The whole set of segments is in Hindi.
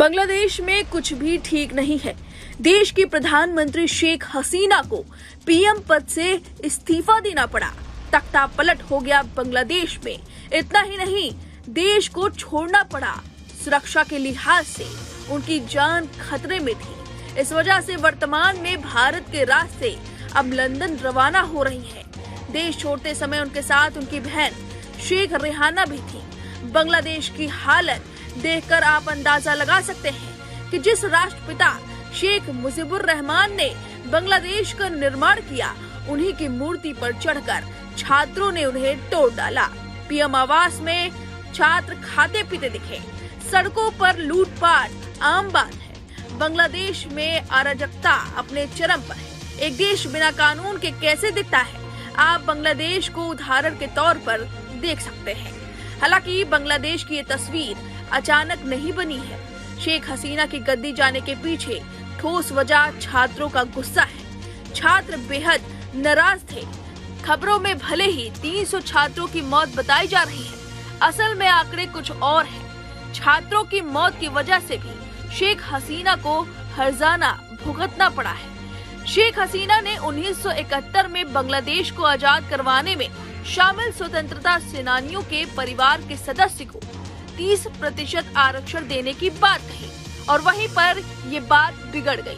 बांग्लादेश में कुछ भी ठीक नहीं है। देश की प्रधानमंत्री शेख हसीना को पीएम पद से इस्तीफा देना पड़ा। तख्ता पलट हो गया बांग्लादेश में। इतना ही नहीं, देश को छोड़ना पड़ा। सुरक्षा के लिहाज से उनकी जान खतरे में थी। इस वजह से वर्तमान में भारत के रास्ते अब लंदन रवाना हो रही है। देश छोड़ते समय उनके साथ उनकी बहन शेख रेहाना भी थी। बांग्लादेश की हालत देखकर आप अंदाजा लगा सकते हैं कि जिस राष्ट्रपिता शेख मुजीबुर रहमान ने बांग्लादेश का निर्माण किया, उन्हीं की मूर्ति पर चढ़कर छात्रों ने उन्हें तोड़ डाला। पीएम आवास में छात्र खाते पीते दिखे। सड़कों पर लूटपाट आम बात है। बांग्लादेश में अराजकता अपने चरम पर है। एक देश बिना कानून के कैसे दिखता है, आप बांग्लादेश को उदाहरण के तौर पर देख सकते हैं। हालांकि बांग्लादेश की ये तस्वीर अचानक नहीं बनी है। शेख हसीना की गद्दी जाने के पीछे ठोस वजह छात्रों का गुस्सा है। छात्र बेहद नाराज थे। खबरों में भले ही 300 छात्रों की मौत बताई जा रही है, असल में आंकड़े कुछ और हैं। छात्रों की मौत की वजह से भी शेख हसीना को हर्जाना भुगतना पड़ा है। शेख हसीना ने 1971 में बांग्लादेश को आजाद करवाने में शामिल स्वतंत्रता सेनानियों के परिवार के सदस्य को 30% आरक्षण देने की बात कही और वहीं पर ये बात बिगड़ गई।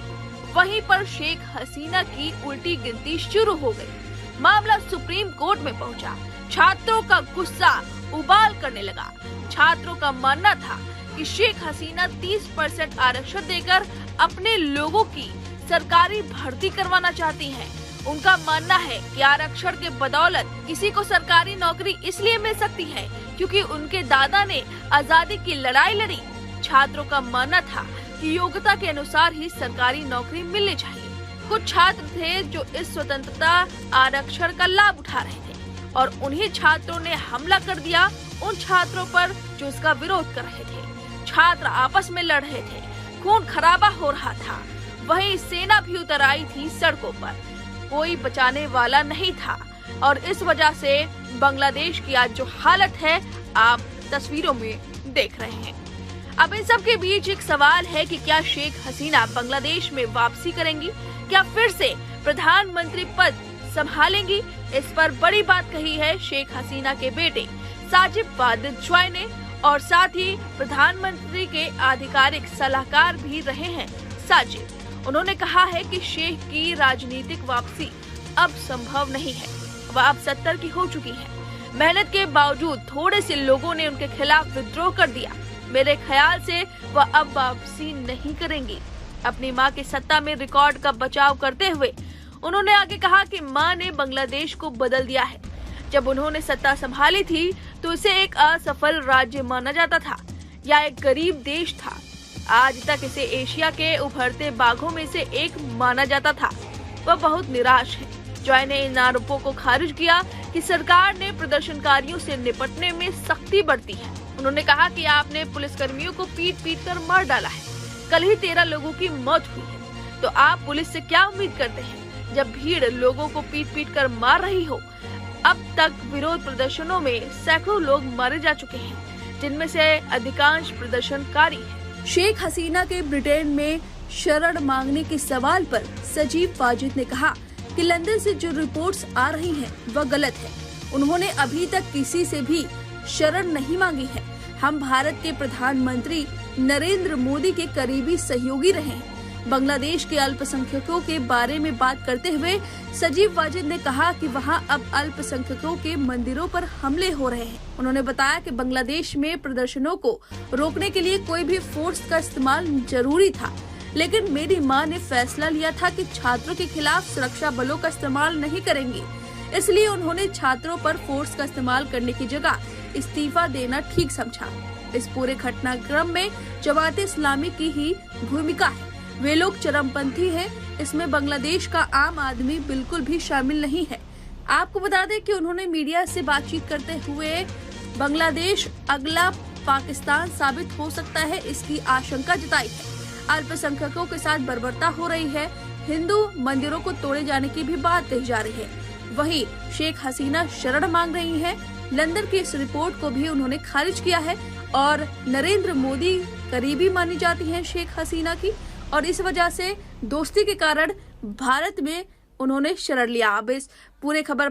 वहीं पर शेख हसीना की उल्टी गिनती शुरू हो गई। मामला सुप्रीम कोर्ट में पहुंचा। छात्रों का गुस्सा उबाल करने लगा। छात्रों का मानना था कि शेख हसीना 30% आरक्षण देकर अपने लोगों की सरकारी भर्ती करवाना चाहती हैं। उनका मानना है कि आरक्षण के बदौलत किसी को सरकारी नौकरी इसलिए मिल सकती है क्योंकि उनके दादा ने आजादी की लड़ाई लड़ी। छात्रों का मानना था कि योग्यता के अनुसार ही सरकारी नौकरी मिलनी चाहिए। कुछ छात्र थे जो इस स्वतंत्रता आरक्षण का लाभ उठा रहे थे और उन्हीं छात्रों ने हमला कर दिया उन छात्रों पर जो इसका विरोध कर रहे थे। छात्र आपस में लड़ रहे थे, खून खराबा हो रहा था। वहीं सेना भी उतर आई थी सड़कों पर। कोई बचाने वाला नहीं था और इस वजह से बांग्लादेश की आज जो हालत है, आप तस्वीरों में देख रहे हैं। अब इन सब के बीच एक सवाल है कि क्या शेख हसीना बांग्लादेश में वापसी करेंगी? क्या फिर से प्रधानमंत्री पद संभालेंगी? इस पर बड़ी बात कही है शेख हसीना के बेटे साजिद वाजिद जॉय ने और साथ ही प्रधानमंत्री के आधिकारिक सलाहकार भी रहे हैं साजिद। उन्होंने कहा है कि शेख की राजनीतिक वापसी अब संभव नहीं है। वह अब 70 की हो चुकी है। मेहनत के बावजूद थोड़े से लोगों ने उनके खिलाफ विद्रोह कर दिया। मेरे ख्याल से वह अब वापसी नहीं करेंगी। अपनी मां के सत्ता में रिकॉर्ड का बचाव करते हुए उन्होंने आगे कहा कि मां ने बांग्लादेश को बदल दिया है। जब उन्होंने सत्ता संभाली थी तो इसे एक असफल राज्य माना जाता था या एक गरीब देश था। आज तक इसे एशिया के उभरते बाघों में से एक माना जाता था। वह बहुत निराश है। जॉय ने इन आरोपों को खारिज किया कि सरकार ने प्रदर्शनकारियों से निपटने में सख्ती बरती है। उन्होंने कहा कि आपने पुलिसकर्मियों को पीट कर मार डाला है। कल ही 13 लोगों की मौत हुई है, तो आप पुलिस से क्या उम्मीद करते हैं जब भीड़ लोगों को पीट कर मार रही हो? अब तक विरोध प्रदर्शनों में सैकड़ों लोग मारे जा चुके हैं, जिनमें से अधिकांश प्रदर्शनकारी हैं। शेख हसीना के ब्रिटेन में शरण मांगने के सवाल पर साजिद वाजिद ने कहा कि लंदन से जो रिपोर्ट्स आ रही हैं वह गलत है। उन्होंने अभी तक किसी से भी शरण नहीं मांगी है। हम भारत के प्रधानमंत्री नरेंद्र मोदी के करीबी सहयोगी रहे हैं। बांग्लादेश के अल्पसंख्यकों के बारे में बात करते हुए साजिद वाजिद ने कहा कि वहां अब अल्पसंख्यकों के मंदिरों पर हमले हो रहे हैं। उन्होंने बताया कि बांग्लादेश में प्रदर्शनों को रोकने के लिए कोई भी फोर्स का इस्तेमाल जरूरी था, लेकिन मेरी मां ने फैसला लिया था कि छात्रों के खिलाफ सुरक्षा बलों का इस्तेमाल नहीं करेंगे। इसलिए उन्होंने छात्रों पर फोर्स का इस्तेमाल करने की जगह इस्तीफा देना ठीक समझा। इस पूरे घटनाक्रम में जमात इस्लामी की ही भूमिका है। वे लोग चरमपंथी हैं। इसमें बांग्लादेश का आम आदमी बिल्कुल भी शामिल नहीं है। आपको बता दें कि उन्होंने मीडिया से बातचीत करते हुए बांग्लादेश अगला पाकिस्तान साबित हो सकता है, इसकी आशंका जताई है। अल्पसंख्यकों के साथ बर्बरता हो रही है। हिंदू मंदिरों को तोड़े जाने की भी बात कही जा रही है। वहीं शेख हसीना शरण मांग रही हैं। लंदन की इस रिपोर्ट को भी उन्होंने खारिज किया है और नरेंद्र मोदी करीबी मानी जाती हैं शेख हसीना की, और इस वजह से दोस्ती के कारण भारत में उन्होंने शरण लिया। अब इस पूरे खबर